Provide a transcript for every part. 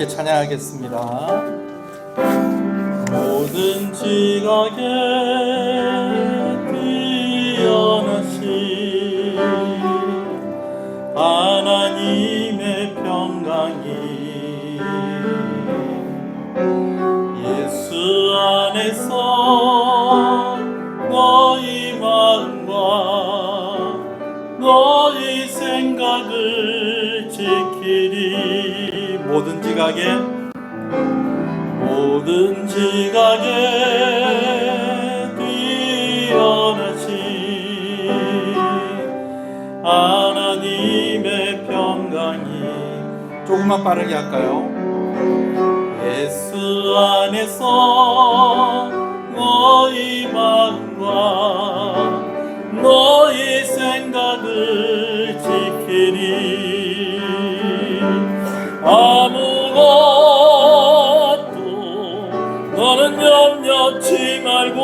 함께 찬양하겠습니다. 모든 지각에 뛰어나신 하나님의 평강이 예수 안에서 너희 마음과 너희 생각을 지키리. 모든 지각에 뛰어나신 하나님의 평강이. 조금만 빠르게 할까요? 예수 안에서 너희 마음과 너희 생각을 지키리. 아무것도 너는 염려치 말고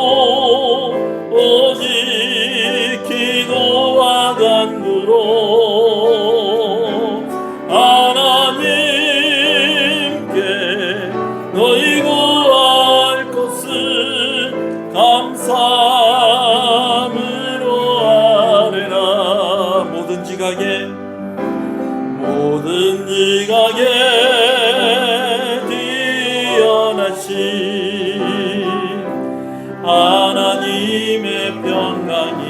오직 기도와 간구로 하나님께 너희 구할 것을 감사함으로 아뢰라. 모든 지각에 뛰어나신 하나님의 평강이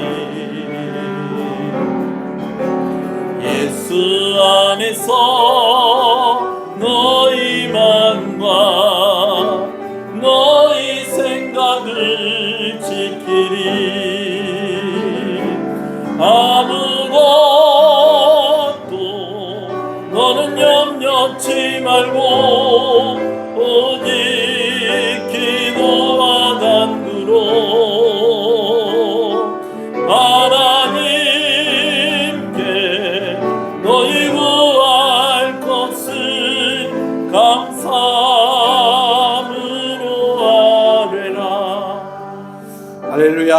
예수 안에서 너희 마음과 너희 생각을 지키리. 아무것도 너는 염려치 말고 오직 기도와 간구로 하나님께 너희 구할 것을 감사함으로 아뢰라. 할렐루야.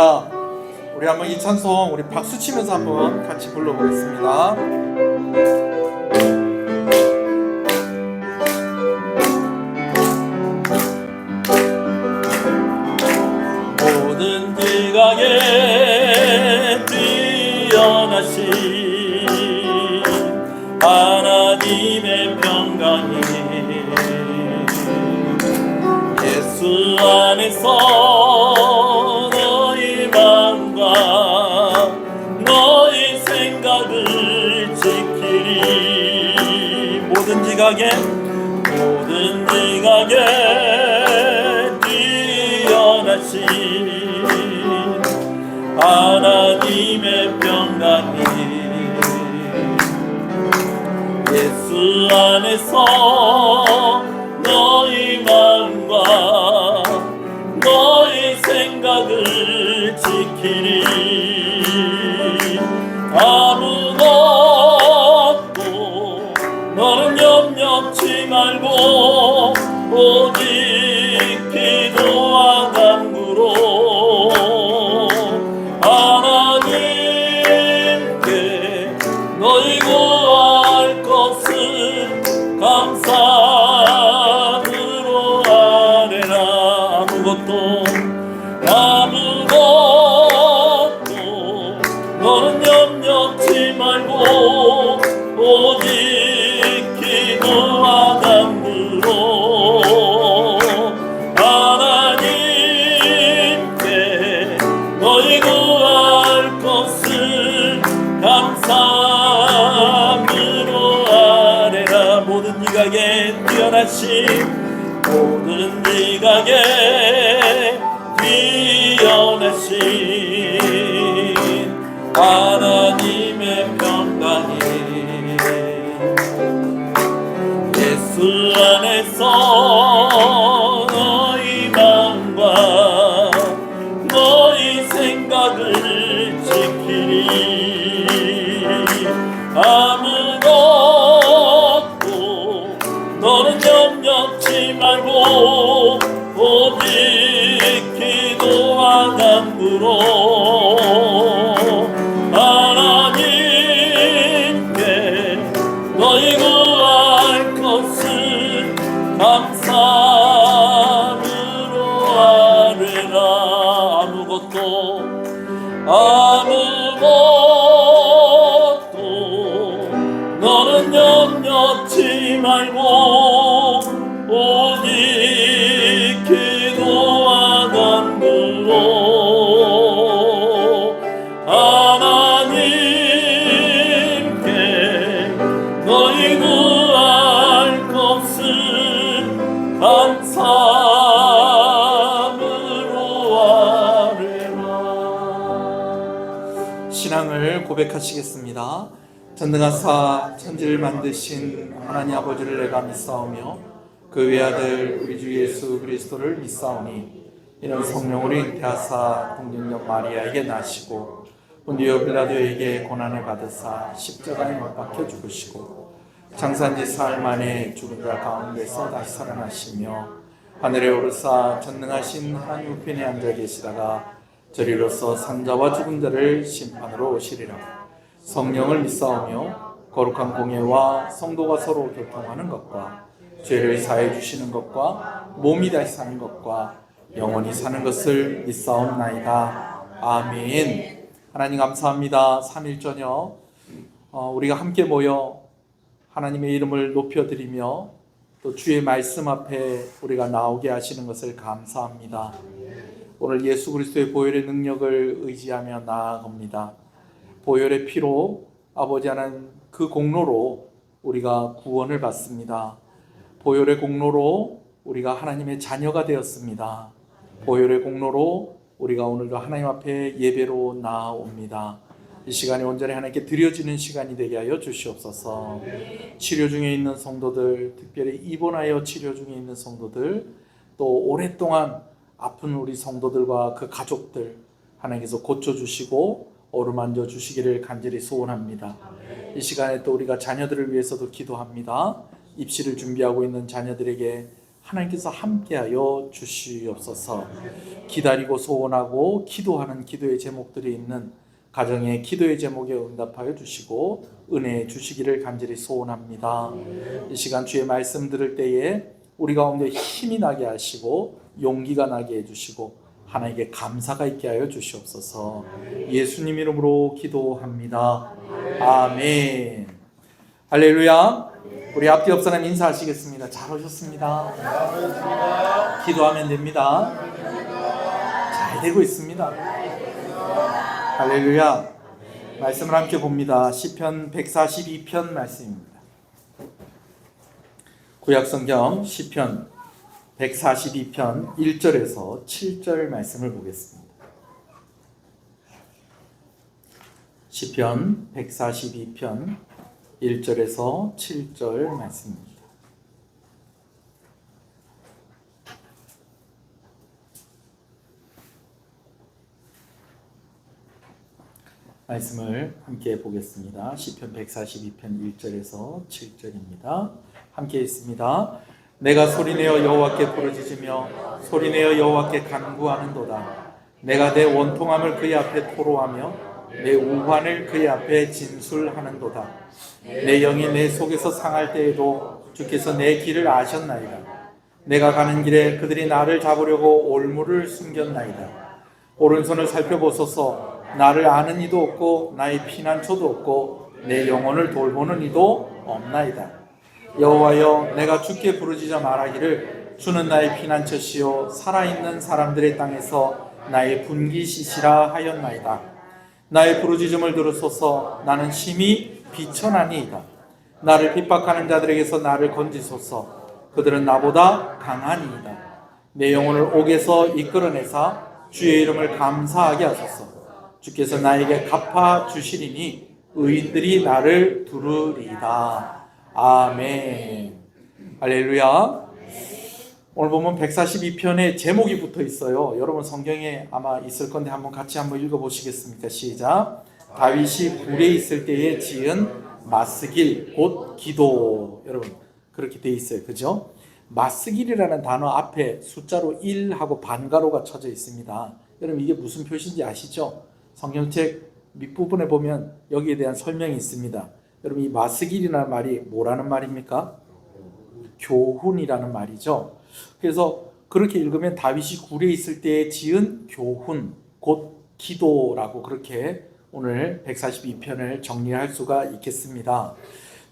우리 한번 이 찬송 우리 박수 치면서 한번 같이 불러보겠습니다. 모든 지각에 뛰어나신 하나님의 평강이 예수 안에서 너희 마음과 너희 생각을 지키리. 모든 지각에 뛰어나신 하나님의 평강이 예수 안에서 너희 마음과 너희 생각을 지키리. 아무것도 너는 염려치 말고 오직 기도와 간구로 하나님께 너희 구할 것을 감사함으로 아뢰라. 아무것도 너는 염려치 말고 오직 기도와 간구로 하나님께 너희 구할 것을 감사함으로 아뢰라. 모든 지각에 뛰어나신 하나님의 평강이 예수 안에서 너희 마음과 너희 생각을 지키리. 아무것도 너는 염려치 말고 오직 기도와 간구로 하나님께 너희 구할 것을 너는 염려치 말고 오직 기도와 간구로 하나님께 너희 구할 것을 감사함으로 아뢰라. 신앙을 고백하시겠습니다. 전능하사 천지를 만드신 하나님 아버지를 내가 믿사오며 그 외아들 우리 주 예수 그리스도를 믿사오니 이는 성령으로 잉태하사 동정녀 마리아에게 나시고 본디오 빌라도에게 고난을 받으사 십자가에 못 박혀 죽으시고 장사한 지 사흘 만에 죽은 자 가운데서 다시 살아나시며 하늘에 오르사 전능하신 하나님 우편에 앉아 계시다가 저리로서 산자와 죽은 자를 심판으로 오시리라. 성령을 믿사오며 거룩한 공예와 성도가 서로 교통하는 것과 죄를 사해 주시는 것과 몸이 다시 사는 것과 영원히 사는 것을 믿사옵나이다. 아멘. 하나님 감사합니다. 3일 저녁 우리가 함께 모여 하나님의 이름을 높여드리며 또 주의 말씀 앞에 우리가 나오게 하시는 것을 감사합니다. 오늘 예수 그리스도의 보혈의 능력을 의지하며 나아갑니다. 보혈의 피로 아버지 하나님 그 공로로 우리가 구원을 받습니다. 보혈의 공로로 우리가 하나님의 자녀가 되었습니다. 보혈의 공로로 우리가 오늘도 하나님 앞에 예배로 나아옵니다. 이 시간이 온전히 하나님께 드려지는 시간이 되게 하여 주시옵소서. 치료 중에 있는 성도들, 특별히 입원하여 치료 중에 있는 성도들, 또 오랫동안 아픈 우리 성도들과 그 가족들 하나님께서 고쳐주시고 어루만져 주시기를 간절히 소원합니다. 이 시간에 또 우리가 자녀들을 위해서도 기도합니다. 입시를 준비하고 있는 자녀들에게 하나님께서 함께하여 주시옵소서. 기다리고 소원하고 기도하는 기도의 제목들이 있는 가정의 기도의 제목에 응답하여 주시고 은혜 주시기를 간절히 소원합니다. 이 시간 주의 말씀 들을 때에 우리 가운데 힘이 나게 하시고 용기가 나게 해주시고 하나님께 감사가 있게 하여 주시옵소서. 예수님 이름으로 기도합니다. 아멘. 할렐루야. 우리 앞뒤 옆 사람 인사하시겠습니다. 잘 오셨습니다. 기도하면 됩니다. 잘 되고 있습니다. 할렐루야. 말씀을 함께 봅니다. 시편 142편 말씀입니다. 구약성경 시편 142편 1절에서 7절 말씀을 보겠습니다. 시편 142편 1절에서 7절 말씀입니다. 말씀을 함께 보겠습니다. 시편 142편 1절에서 7절입니다. 함께 읽습니다. 내가 소리내어 여호와께 부르짖으며 소리내어 여호와께 간구하는도다. 내가 내 원통함을 그의 앞에 토로하며 내 우환을 그의 앞에 진술하는도다. 내 영이 내 속에서 상할 때에도 주께서 내 길을 아셨나이다. 내가 가는 길에 그들이 나를 잡으려고 올무를 숨겼나이다. 오른손을 살펴보소서. 나를 아는 이도 없고 나의 피난처도 없고 내 영혼을 돌보는 이도 없나이다. 여호와여, 내가 주께 부르짖어 말하기를 주는 나의 피난처시요 살아있는 사람들의 땅에서 나의 분기시시라 하였나이다. 나의 부르짖음을 들으소서. 나는 심히 비천하니이다. 나를 핍박하는 자들에게서 나를 건지소서. 그들은 나보다 강하니이다. 내 영혼을 옥에서 이끌어내사 주의 이름을 감사하게 하소서. 주께서 나에게 갚아 주시리니 의인들이 나를 두르리이다. 아멘. 할렐루야. 오늘 보면 142편에 제목이 붙어 있어요. 여러분 성경에 아마 있을 건데 같이 한번 읽어보시겠습니까? 시작. 다윗이 굴에 있을 때에 지은 마스길 곧 기도. 여러분 그렇게 돼 있어요. 그죠? 마스길이라는 단어 앞에 숫자로 1하고 반가로가 쳐져 있습니다. 여러분 이게 무슨 표시인지 아시죠? 성경책 밑부분에 보면 여기에 대한 설명이 있습니다. 여러분 이 마스길이라는 말이 뭐라는 말입니까? 교훈이라는 말이죠. 그래서 그렇게 읽으면 다윗이 굴에 있을 때에 지은 교훈, 곧 기도라고 그렇게 오늘 142편을 정리할 수가 있겠습니다.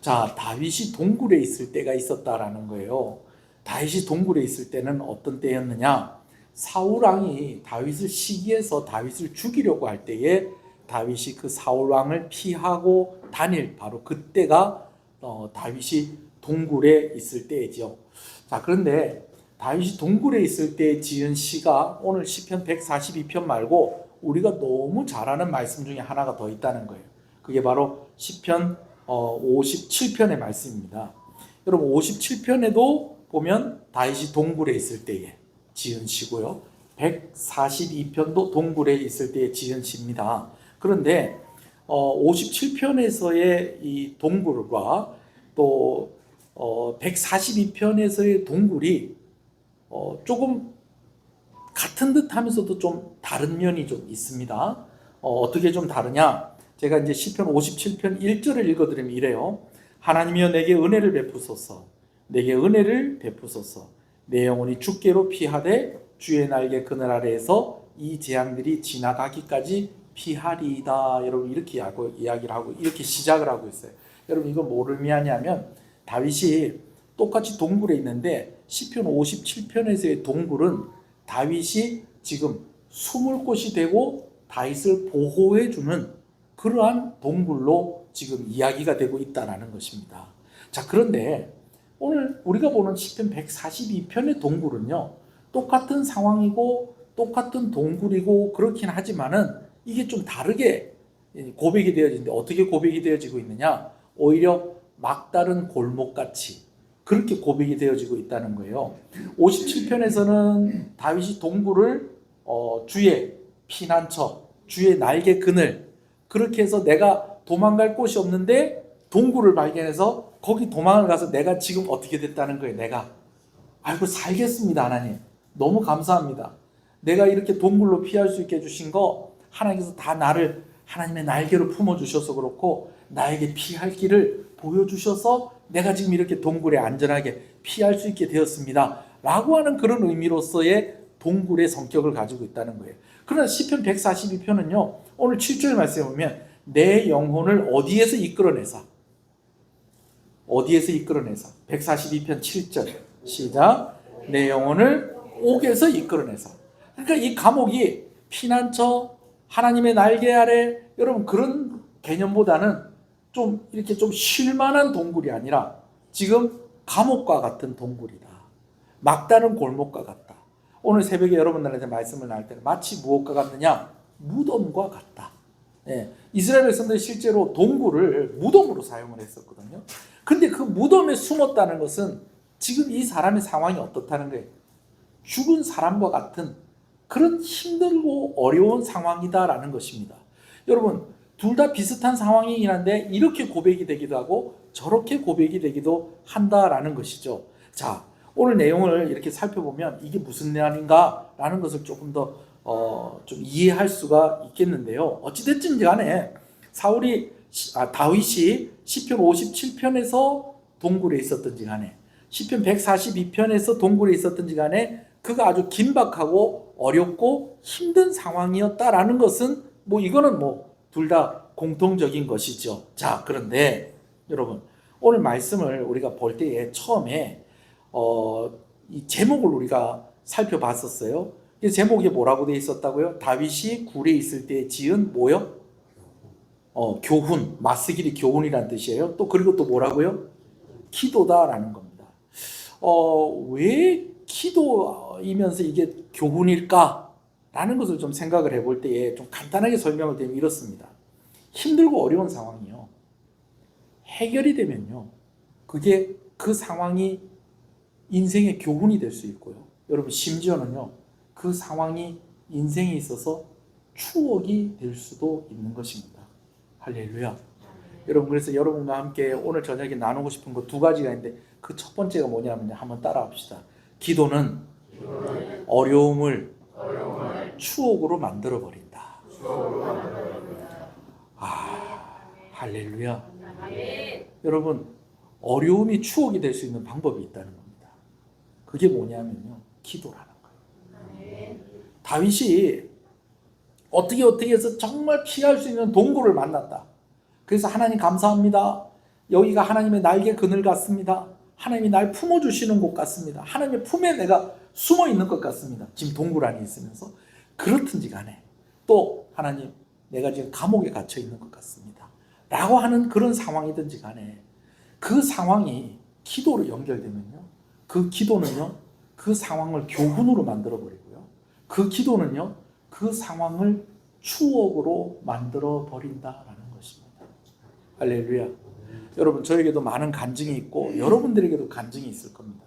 자, 다윗이 동굴에 있을 때가 있었다라는 거예요. 다윗이 동굴에 있을 때는 어떤 때였느냐? 사울 왕이 다윗을 시기해서 다윗을 죽이려고 할 때에 다윗이 그 사울 왕을 피하고 다닐 바로 그때가 다윗이 동굴에 있을 때이죠. 자, 그런데 다윗이 동굴에 있을 때 지은 시가 오늘 시편 142편 말고 우리가 너무 잘 아는 말씀 중에 하나가 더 있다는 거예요. 그게 바로 시편 57편의 말씀입니다. 여러분 57편에도 보면 다윗이 동굴에 있을 때에 지은 시고요. 142편도 동굴에 있을 때에 지은 시입니다. 그런데 57편에서의 이 동굴과 또 142편에서의 동굴이 조금 같은 듯 하면서도 좀 다른 면이 좀 있습니다. 어떻게 좀 다르냐? 제가 이제 시편 57편 1절을 읽어드리면 이래요. 하나님이여 내게 은혜를 베푸소서. 내게 은혜를 베푸소서. 내 영혼이 주께로 피하되 주의 날개 그늘 아래에서 이 재앙들이 지나가기까지 피하리이다. 여러분 이렇게 이야기를 하고 이렇게 시작을 하고 있어요. 여러분 이거 뭐를 의미하냐면 다윗이 똑같이 동굴에 있는데 시편 57편에서의 동굴은 다윗이 지금 숨을 곳이 되고 다윗을 보호해주는 그러한 동굴로 지금 이야기가 되고 있다는 것입니다. 자, 그런데 오늘 우리가 보는 시편 142편의 동굴은요, 똑같은 상황이고 똑같은 동굴이고 그렇긴 하지만은 이게 좀 다르게 고백이 되어지는데 어떻게 고백이 되어지고 있느냐? 오히려 막다른 골목같이 그렇게 고백이 되어지고 있다는 거예요. 57편에서는 다윗이 동굴을 주의 피난처, 주의 날개 그늘 그렇게 해서 내가 도망갈 곳이 없는데 동굴을 발견해서 거기 도망을 가서 내가 지금 어떻게 됐다는 거예요. 내가 아이고 살겠습니다. 하나님 너무 감사합니다. 내가 이렇게 동굴로 피할 수 있게 해주신 거 하나님께서 다 나를 하나님의 날개로 품어주셔서 그렇고 나에게 피할 길을 보여주셔서 내가 지금 이렇게 동굴에 안전하게 피할 수 있게 되었습니다. 라고 하는 그런 의미로서의 동굴의 성격을 가지고 있다는 거예요. 그러나 시편 142편은요. 오늘 7절 말씀에 보면 내 영혼을 어디에서 이끌어내사 142편 7절 시작 내 영혼을 옥에서 이끌어내사 그러니까 이 감옥이 피난처 하나님의 날개 아래 여러분 그런 개념보다는 좀 이렇게 좀 쉴만한 동굴이 아니라 지금 감옥과 같은 동굴이다. 막다른 골목과 같다. 오늘 새벽에 여러분들한테 말씀을 나눌 때는 마치 무엇과 같느냐? 무덤과 같다. 예, 이스라엘 백성들이 실제로 동굴을 무덤으로 사용을 했었거든요. 근데 그 무덤에 숨었다는 것은 지금 이 사람의 상황이 어떻다는 거예요? 죽은 사람과 같은 그런 힘들고 어려운 상황이다라는 것입니다. 여러분 둘 다 비슷한 상황이긴 한데 이렇게 고백이 되기도 하고 저렇게 고백이 되기도 한다라는 것이죠. 자, 오늘 내용을 이렇게 살펴보면 이게 무슨 내용인가라는 것을 조금 더 좀 이해할 수가 있겠는데요. 어찌됐든 간에 다윗이 시편 57편에서 동굴에 있었든지 간에 시편 142편에서 동굴에 있었든지 간에 그가 아주 긴박하고 어렵고 힘든 상황이었다라는 것은 뭐 이거는 뭐 둘 다 공통적인 것이죠. 자, 그런데 여러분 오늘 말씀을 우리가 볼 때에 처음에 이 제목을 우리가 살펴봤었어요. 이 제목이 뭐라고 되어 있었다고요? 다윗이 굴에 있을 때 지은 뭐요? 교훈, 마스길이 교훈이란 뜻이에요. 또 그리고 또 뭐라고요? 기도다라는 겁니다. 왜 기도이면서 이게 교훈일까라는 것을 좀 생각을 해볼 때에 좀 간단하게 설명을 드리면 이렇습니다. 힘들고 어려운 상황이요. 해결이 되면요. 그게 그 상황이 인생의 교훈이 될 수 있고요. 여러분 심지어는요. 그 상황이 인생에 있어서 추억이 될 수도 있는 것입니다. 할렐루야. 여러분 그래서 여러분과 함께 오늘 저녁에 나누고 싶은 거 두 가지가 있는데 그 첫 번째가 뭐냐면 한번 따라 합시다. 기도는 어려움을 추억으로 만들어 버린다. 할렐루야. 여러분 어려움이 추억이 될 수 있는 방법이 있다는 겁니다. 그게 뭐냐면요. 기도라는 거예요. 다윗이 어떻게 해서 정말 피할 수 있는 동굴을 만났다. 그래서 하나님 감사합니다. 여기가 하나님의 날개 그늘 같습니다. 하나님이 날 품어주시는 곳 같습니다. 하나님의 품에 내가 숨어 있는 것 같습니다. 지금 동굴 안에 있으면서. 그렇든지 간에 또 하나님 내가 지금 감옥에 갇혀 있는 것 같습니다. 라고 하는 그런 상황이든지 간에 그 상황이 기도로 연결되면요. 그 기도는요. 그 상황을 교훈으로 만들어 버리고요. 그 기도는요. 그 상황을 추억으로 만들어 버린다라는 것입니다. 할렐루야. 여러분 저에게도 많은 간증이 있고 여러분들에게도 간증이 있을 겁니다.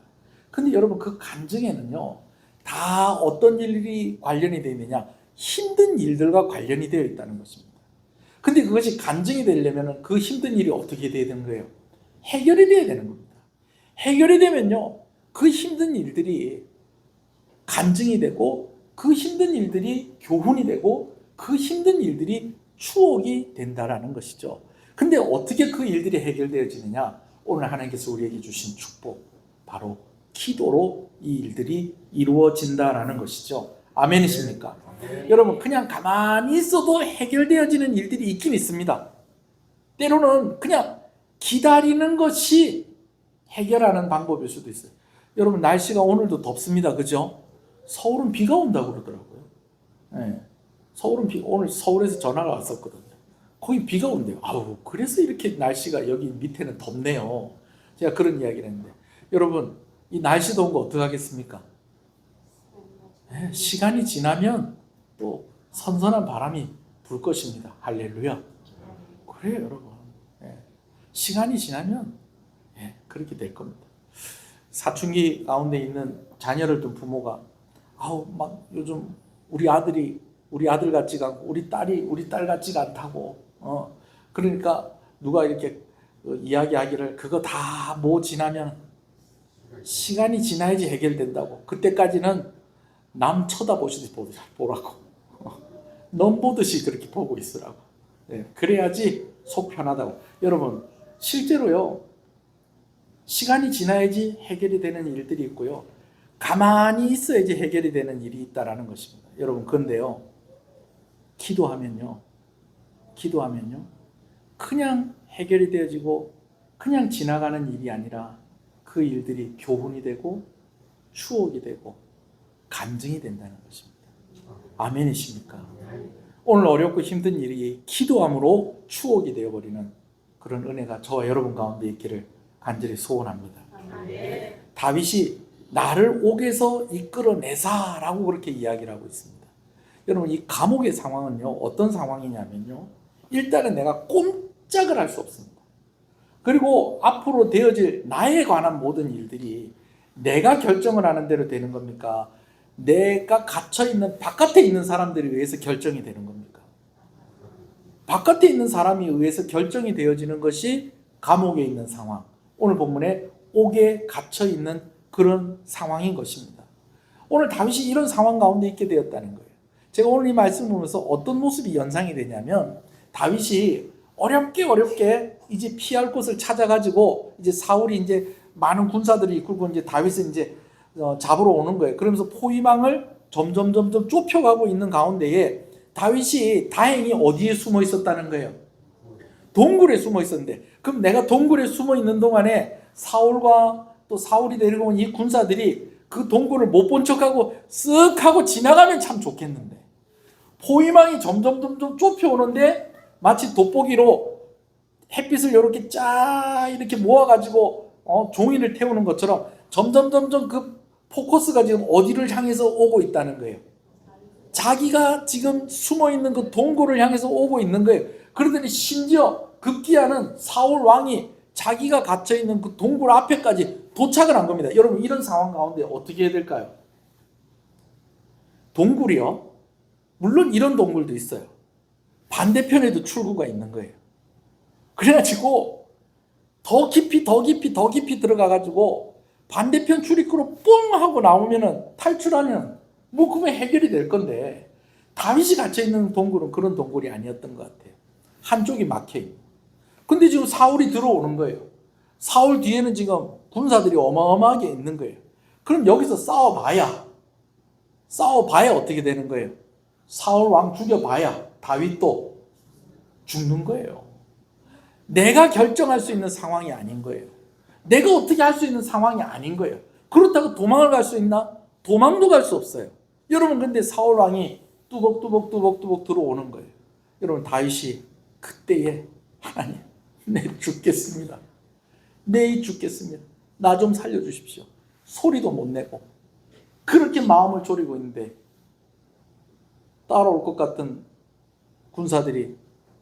근데 여러분 그 간증에는요. 다 어떤 일이 관련이 되어 있느냐? 힘든 일들과 관련이 되어 있다는 것입니다. 근데 그것이 간증이 되려면 그 힘든 일이 어떻게 돼야 되는 거예요? 해결이 돼야 되는 겁니다. 해결이 되면요. 그 힘든 일들이 간증이 되고 그 힘든 일들이 교훈이 되고 그 힘든 일들이 추억이 된다라는 것이죠. 근데 어떻게 그 일들이 해결되어지느냐? 오늘 하나님께서 우리에게 주신 축복, 바로 기도로 이 일들이 이루어진다라는 것이죠. 아멘이십니까? 여러분 그냥 가만히 있어도 해결되어지는 일들이 있긴 있습니다. 때로는 그냥 기다리는 것이 해결하는 방법일 수도 있어요. 여러분 날씨가 오늘도 덥습니다. 그죠? 서울은 비가 온다고 그러더라고요. 네. 오늘 서울에서 전화가 왔었거든요. 거기 비가 온대요. 아우, 그래서 이렇게 날씨가 여기 밑에는 덥네요. 제가 그런 이야기를 했는데, 여러분 이 날씨 더운 거 어떻게 하겠습니까? 네, 시간이 지나면 또 선선한 바람이 불 것입니다. 할렐루야. 그래요, 여러분. 네. 시간이 지나면 그렇게 될 겁니다. 사춘기 가운데 있는 자녀를 둔 부모가 막 요즘 우리 아들 같지가 않고 우리 딸 같지가 않다고 그러니까 누가 이렇게 이야기하기를 그거 다 뭐 지나면 시간이 지나야지 해결된다고. 그때까지는 남 쳐다보시듯이 보라고. 넘보듯이 그렇게 보고 있으라고. 네, 그래야지 속 편하다고. 여러분 실제로요. 시간이 지나야지 해결이 되는 일들이 있고요. 가만히 있어야지 해결이 되는 일이 있다라는 것입니다. 여러분 그런데요. 기도하면요. 그냥 해결이 되어지고 그냥 지나가는 일이 아니라 그 일들이 교훈이 되고 추억이 되고 간증이 된다는 것입니다. 아멘이십니까? 오늘 어렵고 힘든 일이 기도함으로 추억이 되어버리는 그런 은혜가 저와 여러분 가운데 있기를 간절히 소원합니다. 다윗이 나를 옥에서 이끌어내사라고 그렇게 이야기를 하고 있습니다. 여러분 이 감옥의 상황은요 어떤 상황이냐면요, 일단은 내가 꼼짝을 할 수 없습니다. 그리고 앞으로 되어질 나에 관한 모든 일들이 내가 결정을 하는 대로 되는 겁니까? 내가 갇혀있는 바깥에 있는 사람들에 의해서 결정이 되는 겁니까? 바깥에 있는 사람에 의해서 결정이 되어지는 것이 감옥에 있는 상황, 오늘 본문에 옥에 갇혀있는 그런 상황인 것입니다. 오늘 다윗이 이런 상황 가운데 있게 되었다는 거예요. 제가 오늘 이 말씀을 보면서 어떤 모습이 연상이 되냐면, 다윗이 어렵게 이제 피할 곳을 찾아가지고 이제 사울이 이제 많은 군사들이 이끌고 이제 다윗을 이제 잡으러 오는 거예요. 그러면서 포위망을 점점 좁혀가고 있는 가운데에 다윗이 다행히 어디에 숨어 있었다는 거예요? 동굴에 숨어 있었는데, 그럼 내가 동굴에 숨어 있는 동안에 사울과 또 사울이 데리고 온 이 군사들이 그 동굴을 못 본 척하고 쓱 하고 지나가면 참 좋겠는데, 포위망이 점점 좁혀오는데 마치 돋보기로 햇빛을 이렇게 쫙 이렇게 모아가지고 종이를 태우는 것처럼 점점 그 포커스가 지금 어디를 향해서 오고 있다는 거예요. 자기가 지금 숨어있는 그 동굴을 향해서 오고 있는 거예요. 그러더니 심지어 급기야는 사울 왕이 자기가 갇혀있는 그 동굴 앞에까지 도착을 한 겁니다. 여러분 이런 상황 가운데 어떻게 해야 될까요? 동굴이요, 물론 이런 동굴도 있어요. 반대편에도 출구가 있는 거예요. 그래가지고 더 깊이 들어가가지고 반대편 출입구로 뽕 하고 나오면은 탈출하면 뭐 그러면 해결이 될 건데, 다윗이 갇혀있는 동굴은 그런 동굴이 아니었던 것 같아요. 한쪽이 막혀있고. 근데 지금 사울이 들어오는 거예요. 사울 뒤에는 지금 군사들이 어마어마하게 있는 거예요. 그럼 여기서 싸워봐야 싸워봐야 어떻게 되는 거예요? 사울 왕 죽여봐야 다윗도 죽는 거예요. 내가 결정할 수 있는 상황이 아닌 거예요. 내가 어떻게 할 수 있는 상황이 아닌 거예요. 그렇다고 도망을 갈 수 있나? 도망도 갈 수 없어요. 여러분, 근데 사울 왕이 뚜벅뚜벅 들어오는 거예요. 여러분, 다윗이 그때에 하나님, 내 죽겠습니다. 내 죽겠습니다. 나 좀 살려주십시오. 소리도 못 내고 그렇게 마음을 졸이고 있는데 따라올 것 같은 군사들이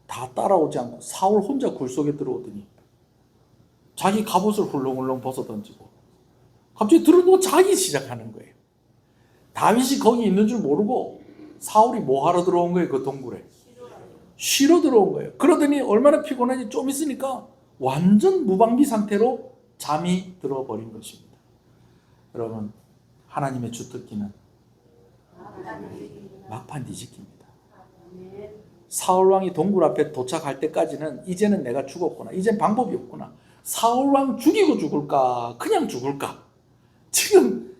다 따라오지 않고 사울 혼자 굴 속에 들어오더니 자기 갑옷을 훌렁훌렁 벗어던지고 갑자기 들어오고 자기 시작하는 거예요. 다윗이 거기 있는 줄 모르고 사울이 뭐 하러 들어온 거예요? 그 동굴에 쉬러 들어온 거예요. 그러더니 얼마나 피곤하지, 좀 있으니까 완전 무방비 상태로 잠이 들어버린 것입니다. 여러분, 하나님의 주특기는 막판 뒤집기입니다. 사울왕이 동굴 앞에 도착할 때까지는 이제는 내가 죽었구나, 이젠 방법이 없구나, 사울왕 죽이고 죽을까 그냥 죽을까, 지금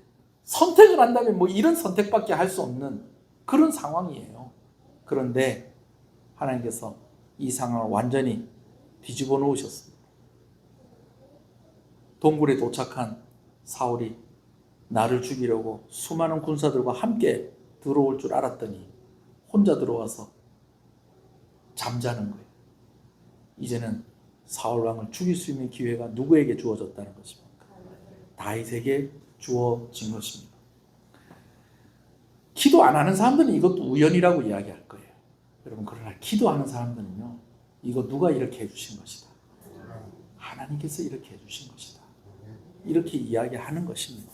선택을 한다면 뭐 이런 선택밖에 할 수 없는 그런 상황이에요. 그런데 하나님께서 이 상황을 완전히 뒤집어 놓으셨습니다. 동굴에 도착한 사울이 나를 죽이려고 수많은 군사들과 함께 들어올 줄 알았더니 혼자 들어와서 잠자는 거예요. 이제는 사울왕을 죽일 수 있는 기회가 누구에게 주어졌다는 것입니까? 다윗에게 주어진 것입니다. 기도 안 하는 사람들은 이것도 우연이라고 이야기할 거예요. 여러분, 그러나 기도하는 사람들은요, 이거 누가 이렇게 해주신 것이다, 하나님께서 이렇게 해주신 것이다, 이렇게 이야기하는 것입니다.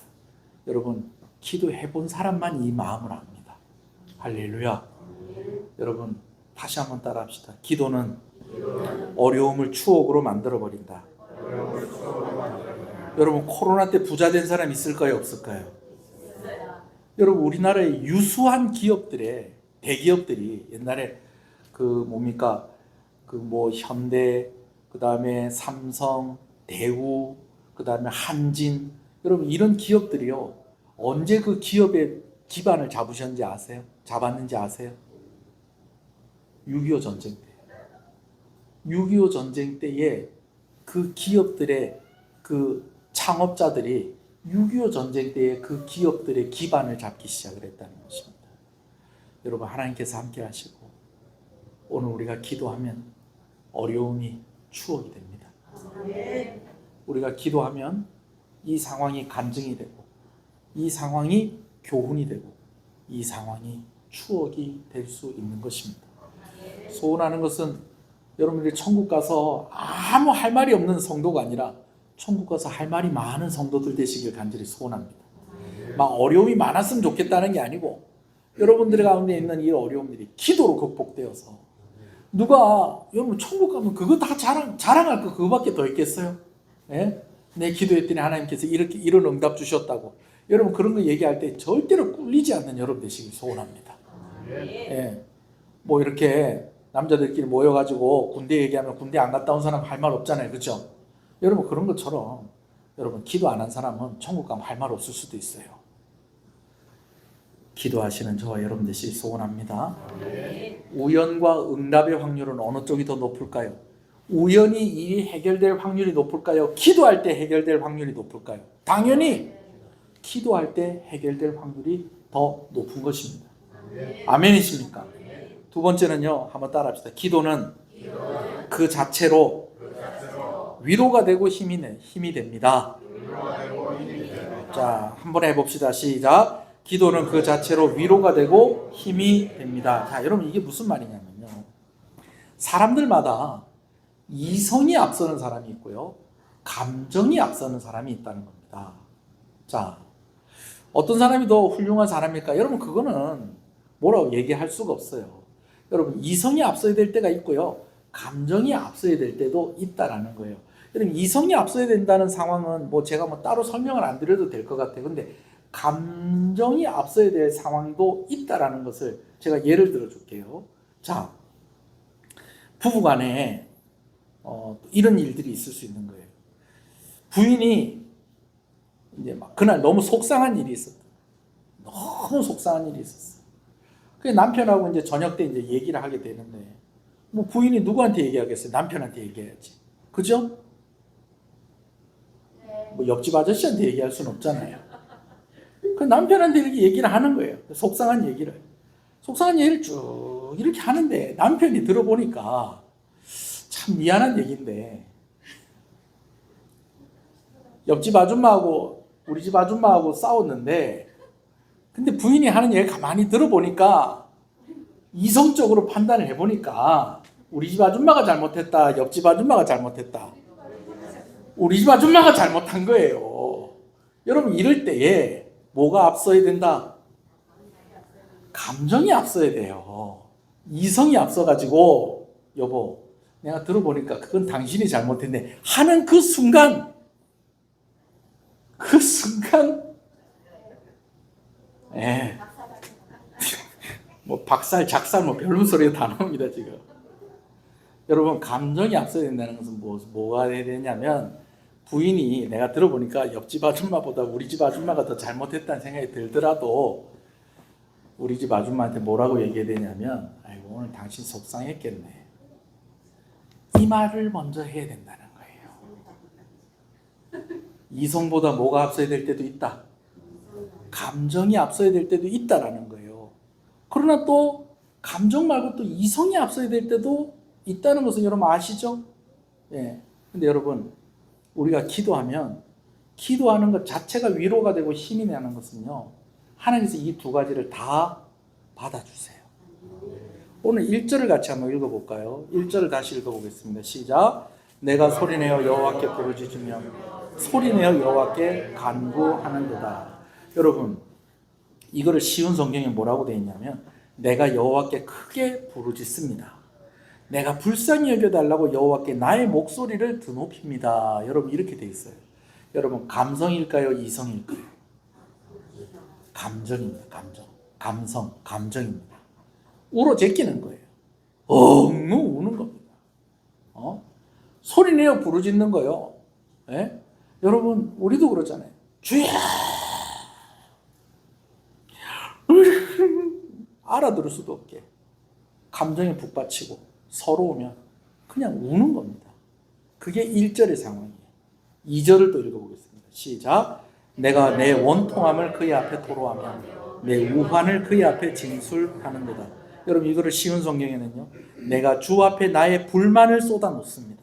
여러분, 기도해 본 사람만 이 마음을 압니다. 할렐루야. 여러분, 다시 한번 따라 합시다. 기도는 어려움을 추억으로 만들어 버린다. 여러분, 코로나 때 부자 된 사람 있을까요, 없을까요? 여러분, 우리나라의 유수한 기업들의 대기업들이 옛날에 현대, 그 다음에 삼성, 대우, 그 다음에 한진, 여러분, 이런 기업들이요, 언제 그 기업의 기반을 잡았는지 아세요? 6.25 전쟁 때. 6.25 전쟁 때에 그 기업들의 그 창업자들이 6.25 전쟁 때에 그 기업들의 기반을 잡기 시작을 했다는 것입니다. 여러분, 하나님께서 함께 하시고 오늘 우리가 기도하면 어려움이 추억이 됩니다. 우리가 기도하면 이 상황이 간증이 되고, 이 상황이 교훈이 되고, 이 상황이 추억이 될 수 있는 것입니다. 소원하는 것은 여러분들이 천국 가서 아무 할 말이 없는 성도가 아니라 천국 가서 할 말이 많은 성도들 되시길 간절히 소원합니다. 막 어려움이 많았으면 좋겠다는 게 아니고, 여러분들 가운데 있는 이 어려움들이 기도로 극복되어서, 여러분 천국 가면 그거 다 자랑할 거 그거밖에 더 있겠어요? 예? 내 기도했더니 하나님께서 이런 응답 주셨다고. 여러분, 그런 거 얘기할 때 절대로 꿀리지 않는 여러분 되시길 소원합니다. 예. 뭐 이렇게 남자들끼리 모여가지고 군대 얘기하면 군대 안 갔다 온 사람 할 말 없잖아요, 그렇죠? 여러분, 그런 것처럼 여러분, 기도 안 한 사람은 천국 가면 할 말 없을 수도 있어요. 기도하시는 저와 여러분 되시길 소원합니다. 우연과 응답의 확률은 어느 쪽이 더 높을까요? 우연히 일이 해결될 확률이 높을까요? 기도할 때 해결될 확률이 높을까요? 당연히 기도할 때 해결될 확률이 더 높은 것입니다. 아멘이십니까? 두 번째는요, 한번 따라합시다. 기도는 그 자체로 위로가 되고 힘이 됩니다. 자, 한번 해봅시다. 시작. 기도는 그 자체로 위로가 되고 힘이 됩니다. 자, 여러분, 이게 무슨 말이냐면요, 사람들마다 이성이 앞서는 사람이 있고요, 감정이 앞서는 사람이 있다는 겁니다. 자, 어떤 사람이 더 훌륭한 사람일까? 여러분, 그거는 뭐라고 얘기할 수가 없어요. 여러분, 이성이 앞서야 될 때가 있고요, 감정이 앞서야 될 때도 있다라는 거예요. 여러분, 이성이 앞서야 된다는 상황은 제가 따로 설명을 안 드려도 될 것 같아요. 근데 감정이 앞서야 될 상황도 있다라는 것을 제가 예를 들어 줄게요. 자, 부부간에 이런 일들이 있을 수 있는 거예요. 부인이 이제 그날 너무 속상한 일이 있었다. 너무 속상한 일이 있었어요. 그 남편하고 이제 저녁 때 이제 얘기를 하게 되는데, 뭐 부인이 누구한테 얘기하겠어요? 남편한테 얘기해야지. 그죠? 뭐 옆집 아저씨한테 얘기할 수는 없잖아요. 그 남편한테 이렇게 얘기를 하는 거예요. 속상한 얘기를. 속상한 얘기를 쭉 이렇게 하는데 남편이 들어보니까 참 미안한 얘기인데, 옆집 아줌마하고 우리 집 아줌마하고 싸웠는데, 근데 부인이 하는 얘기를 가만히 들어보니까 이성적으로 판단을 해보니까 우리 집 아줌마가 잘못했다, 옆집 아줌마가 잘못했다. 우리 집 아줌마가 잘못한 거예요. 여러분, 이럴 때에 뭐가 앞서야 된다? 감정이 앞서야 돼요. 이성이 앞서가지고 여보, 내가 들어보니까 그건 당신이 잘못했네 하는 그 순간 예. 뭐 박살, 작살, 뭐 별문 소리가 다 나옵니다 지금. 여러분, 감정이 앞서야 된다는 것은 뭐가 해야 되냐면, 부인이 내가 들어보니까 옆집 아줌마보다 우리 집 아줌마가 더 잘못했다는 생각이 들더라도 우리 집 아줌마한테 뭐라고 얘기해야 되냐면, 아이고 오늘 당신 속상했겠네, 이 말을 먼저 해야 된다는 거예요. 이성보다 뭐가 앞서야 될 때도 있다. 감정이 앞서야 될 때도 있다라는 거예요. 그러나 또 감정 말고 또 이성이 앞서야 될 때도 있다는 것은 여러분 아시죠? 예. 근데 여러분, 우리가 기도하는 것 자체가 위로가 되고 힘이 나는 것은요, 하나님께서 이 두 가지를 다 받아주세요. 오늘 1절을 같이 한번 읽어볼까요? 1절을 다시 읽어보겠습니다. 시작. 내가 소리내어 여호와께 부르짖으며 소리내어 여호와께 간구하는도다. 여러분, 이거를 쉬운 성경에 뭐라고 되어 있냐면, 내가 여호와께 크게 부르짖습니다. 내가 불쌍히 여겨달라고 여호와께 나의 목소리를 드높입니다. 여러분, 이렇게 되어 있어요. 여러분, 감성일까요? 이성일까요? 감정입니다. 감정입니다. 울어 제끼는 거예요. 엉엉 우는 겁니다. 소리내어 부르짖는 거요. 예? 여러분, 우리도 그러잖아요. 주야! 알아들을 수도 없게 감정에 북받치고 서러우면 그냥 우는 겁니다. 그게 1절의 상황이에요. 2절을 또 읽어보겠습니다. 시작. 내가 내 원통함을 그의 앞에 토로하며 내 우환을 그의 앞에 진술하는도다. 여러분, 이거를 쉬운 성경에는요, 내가 주 앞에 나의 불만을 쏟아놓습니다.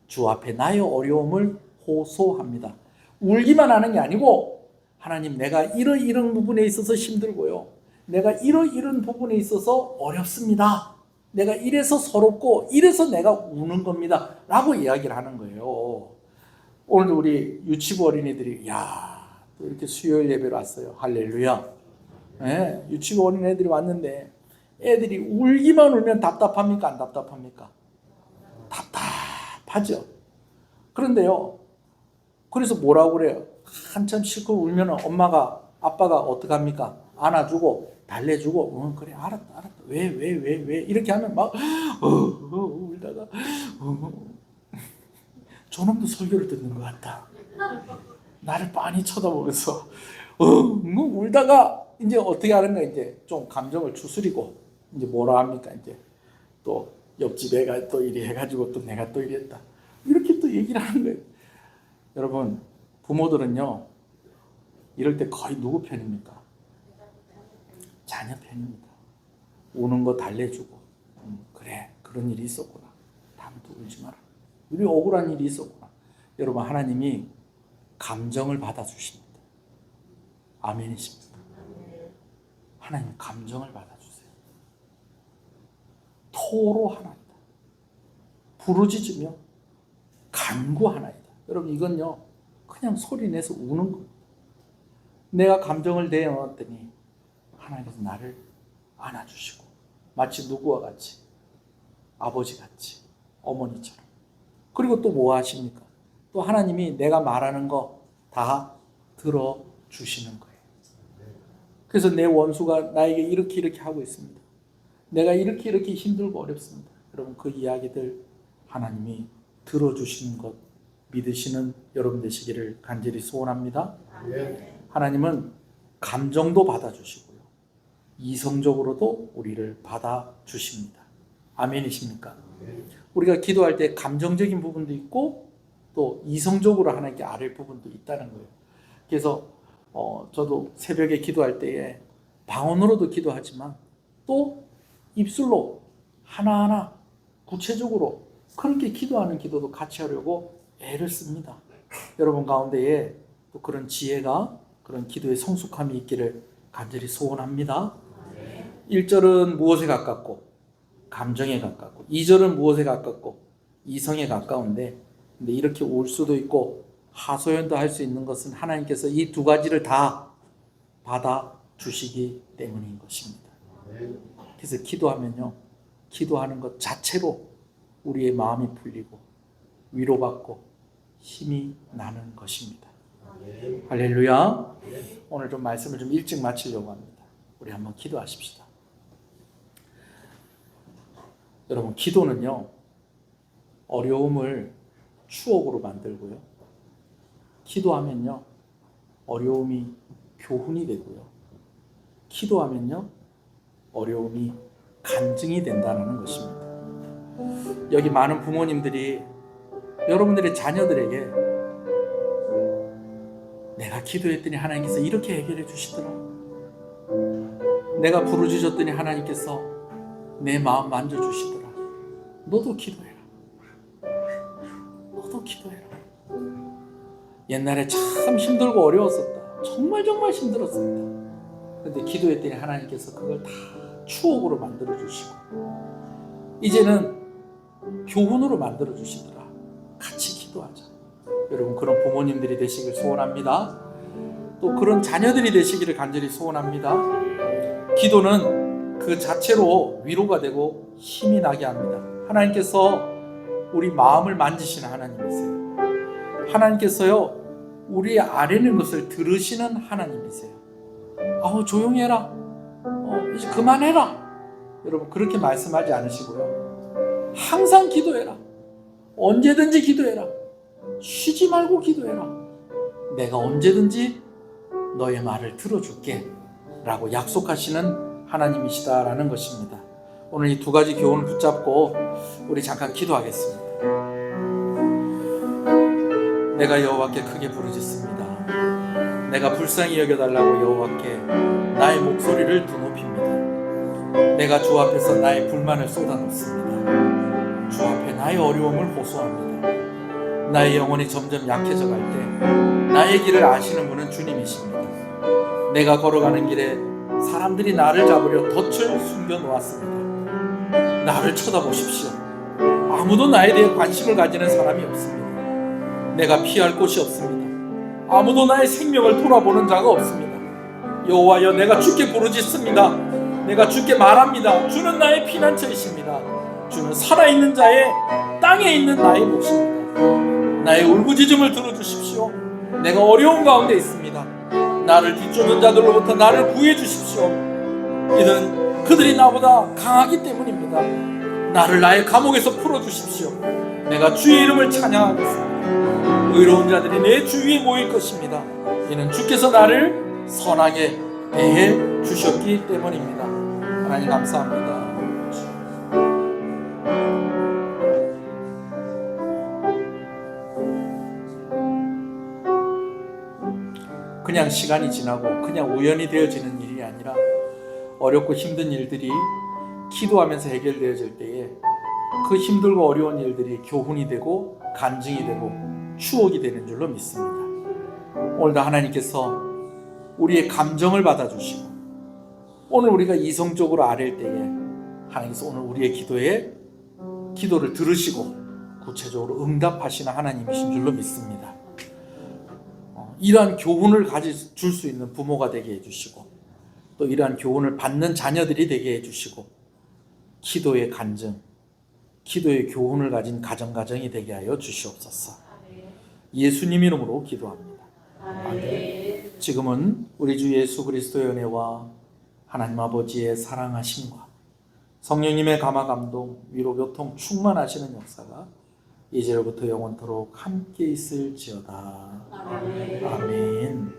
주 앞에 나의 어려움을 호소합니다. 울기만 하는 게 아니고, 하나님, 내가 이런 부분에 있어서 힘들고요, 내가 이런 부분에 있어서 어렵습니다, 내가 이래서 서럽고 이래서 내가 우는 겁니다 라고 이야기를 하는 거예요. 오늘도 우리 유치부 어린이들이 또 이렇게 수요일 예배로 왔어요. 할렐루야. 네, 유치부 어린애들이 왔는데 애들이 울기만 울면 답답합니까? 안 답답합니까? 답답하죠. 그런데요, 그래서 뭐라고 그래요? 한참 실컷 울면 아빠가 어떻게 합니까? 안아주고 달래주고, 그래, 알았다, 왜 이렇게 하면 막 울다가 저놈도 설교를 듣는 것 같다, 나를 빤히 쳐다보면서 울다가 이제 어떻게 하는가, 이제 좀 감정을 추스리고 이제 뭐라 합니까? 이제 또 옆집 애가 또 이리 해가지고 또 내가 또 이랬다, 이렇게 또 얘기를 하는 거예요. 여러분, 부모들은요, 이럴 때 거의 누구 편입니까? 자녀 편입니다. 우는 거 달래주고, 그래, 그런 일이 있었구나, 다음부터 울지 마라, 우리 억울한 일이 있었구나. 여러분, 하나님이 감정을 받아주십니다. 아멘이십니까? 하나님 감정을 받아주세요. 토로하나이다, 부르짖으며 간구하나이다. 여러분, 이건요, 그냥 소리내서 우는 겁니다. 내가 감정을 내어놨더니 하나님께서 나를 안아주시고, 마치 누구와 같이? 아버지 같이, 어머니처럼. 그리고 또 뭐 하십니까? 또 하나님이 내가 말하는 거 다 들어주시는 거예요. 그래서 내 원수가 나에게 이렇게 하고 있습니다, 내가 이렇게 힘들고 어렵습니다, 여러분, 그 이야기들 하나님이 들어주시는 것 믿으시는 여러분 되시기를 간절히 소원합니다. 하나님은 감정도 받아주시고요. 이성적으로도 우리를 받아주십니다. 아멘이십니까? 우리가 기도할 때 감정적인 부분도 있고 또 이성적으로 하나님께 아뢰 부분도 있다는 거예요. 그래서 저도 새벽에 기도할 때에 방언으로도 기도하지만 또 입술로 하나하나 구체적으로 그렇게 기도하는 기도도 같이 하려고 애를 씁니다. 여러분 가운데에 또 그런 지혜가, 그런 기도의 성숙함이 있기를 간절히 소원합니다. 1절은 무엇에 가깝고 감정에 가깝고 2절은 무엇에 가깝고 이성에 가까운데, 근데 이렇게 울 수도 있고 하소연도 할 수 있는 것은 하나님께서 이 두 가지를 다 받아주시기 때문인 것입니다. 그래서 기도하면요, 기도하는 것 자체로 우리의 마음이 풀리고 위로받고 힘이 나는 것입니다. 할렐루야. 오늘 좀 말씀을 좀 일찍 마치려고 합니다. 우리 한번 기도하십시다. 여러분, 기도는요, 어려움을 추억으로 만들고요, 기도하면요, 어려움이 교훈이 되고요, 기도하면요, 어려움이 간증이 된다는 것입니다. 여기 많은 부모님들이 여러분들의 자녀들에게 내가 기도했더니 하나님께서 이렇게 해결해 주시더라, 내가 부르짖었더니 하나님께서 내 마음 만져주시더라, 너도 기도해라, 너도 기도해라. 옛날에 참 힘들고 어려웠었다, 정말 힘들었습니다. 그런데 기도했더니 하나님께서 그걸 다 추억으로 만들어주시고 이제는 교훈으로 만들어주시더라, 같이 기도하자. 여러분, 그런 부모님들이 되시길 소원합니다. 또 그런 자녀들이 되시기를 간절히 소원합니다. 기도는 그 자체로 위로가 되고 힘이 나게 합니다. 하나님께서 우리 마음을 만지시는 하나님이세요. 하나님께서요, 우리의 아뢰는 것을 들으시는 하나님이세요. 조용히 해라, 이제 그만해라, 여러분 그렇게 말씀하지 않으시고요, 항상 기도해라, 언제든지 기도해라, 쉬지 말고 기도해라, 내가 언제든지 너의 말을 들어줄게 라고 약속하시는 하나님이시다라는 것입니다. 오늘 이 두 가지 교훈을 붙잡고 우리 잠깐 기도하겠습니다. 내가 여호와께 크게 부르짖습니다. 내가 불쌍히 여겨달라고 여호와께 나의 목소리를 드높입니다. 내가 주 앞에서 나의 불만을 쏟아놓습니다. 주 앞에 나의 어려움을 호소합니다. 나의 영혼이 점점 약해져 갈 때 나의 길을 아시는 분은 주님이십니다. 내가 걸어가는 길에 사람들이 나를 잡으려 덫을 숨겨 놓았습니다. 나를 쳐다보십시오. 아무도 나에 대해 관심을 가지는 사람이 없습니다. 내가 피할 곳이 없습니다. 아무도 나의 생명을 돌아보는 자가 없습니다. 여호와여, 내가 주께 부르짖습니다. 내가 주께 말합니다. 주는 나의 피난처이십니다. 주는 살아있는 자의 땅에 있는 나의 몫입니다. 나의 울부짖음을 들어주십시오. 내가 어려운 가운데 있습니다. 나를 뒤쫓는 자들로부터 나를 구해 주십시오. 이는 그들이 나보다 강하기 때문입니다. 나를 나의 감옥에서 풀어주십시오. 내가 주의 이름을 찬양하겠습니다. 의로운 자들이 내 주위에 모일 것입니다. 이는 주께서 나를 선하게 대해 주셨기 때문입니다. 하나님 감사합니다. 그냥 시간이 지나고 그냥 우연히 되어지는 일이 아니라 어렵고 힘든 일들이 기도하면서 해결되어질 때에 그 힘들고 어려운 일들이 교훈이 되고 간증이 되고 추억이 되는 줄로 믿습니다. 오늘도 하나님께서 우리의 감정을 받아주시고 오늘 우리가 이성적으로 아랠 때에 하나님께서 오늘 우리의 기도를 들으시고 구체적으로 응답하시는 하나님이신 줄로 믿습니다. 이러한 교훈을 줄 수 있는 부모가 되게 해주시고 또 이러한 교훈을 받는 자녀들이 되게 해주시고 기도의 간증, 기도의 교훈을 가진 가정이 되게 하여 주시옵소서. 예수님 이름으로 기도합니다. 아멘. 지금은 우리 주 예수 그리스도의 은혜와 하나님 아버지의 사랑하심과 성령님의 감화 감동, 위로 교통 충만하시는 역사가 이제로부터 영원토록 함께 있을지어다. 아멘.